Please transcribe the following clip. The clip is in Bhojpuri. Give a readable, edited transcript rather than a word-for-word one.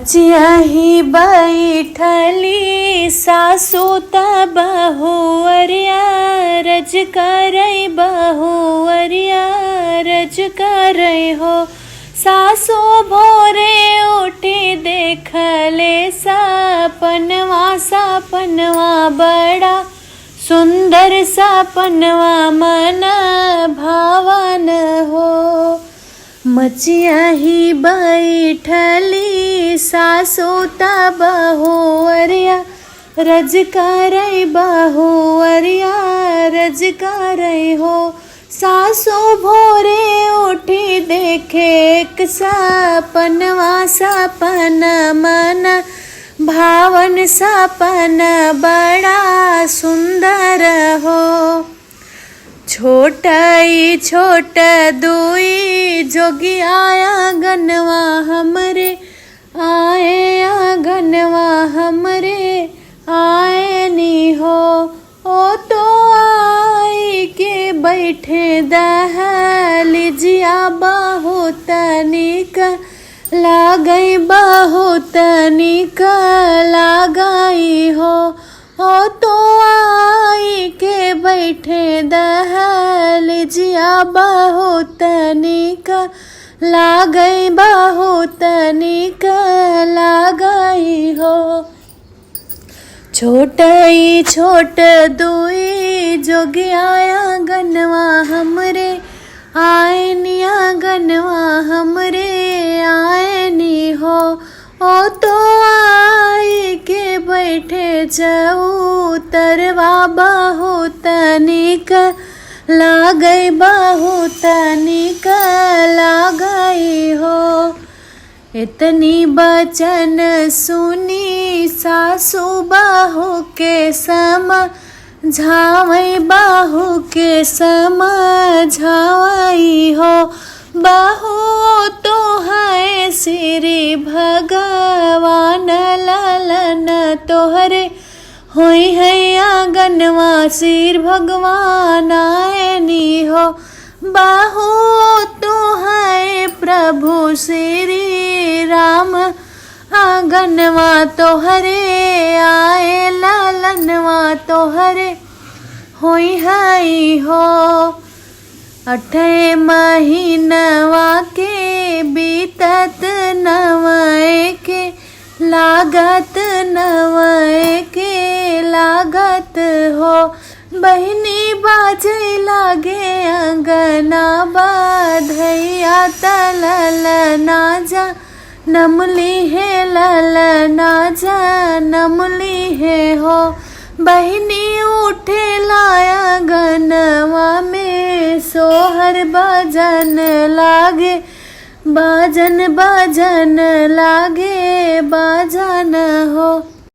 मचियाही बैठली सासू त बहुवरिया रज करई बहुवरिया रज करई हो। सासू भोरे उठी देखले सपनवा सपनवा बड़ा सुंदर सपनवा मन भावन हो। मचियाही बैठली सासू त बहुवरिया रज करई बहुवरिया रज करई हो। सासू भोरे उठी देखे एक सपनवा सपन मन भावन सपन बड़ा सुंदर हो। छोटई छोट दुई जोगी आया गनवा हमरे आए आंगनवा हमरे आए नी हो। ओ तो आई के बैठे दहलिजिया बहुत निक लागई बहुत निक लागई हो। ओ तो आई के बैठे दहलिजिया बहुत निक लागई बहुत निक लागई हो। छोटई छोट दुई जोगी आया गनवा हमरे आए निया गनवा हमरे आए नी हो। ओ तो आई के बैठे जाऊ तरवा बहुत निक लागई बहुत निक लागई हो। इतनी बचन सुनी सासू बाहू के समझावई बाहू के समझावई हो। बाहू तो है श्री भगवान ललन तोहरे होई है आंगनवा सिर भगवान आए नी हो। बाहू तो है प्रभु श्री राम आंगनवा तोहरे आए लालनवा तोहरे होई हई हो। 8 महीनवा के बीतत नवए के लागत नवए के लागत हो। बहिनी बाजे लागे अंगना बाधैया तलल ना जा नमली है लल ना जा नमली है हो। बहिनी उठे लाया गनवा में सोहर बाजन लागे बाजन बाजन लागे बाजन हो।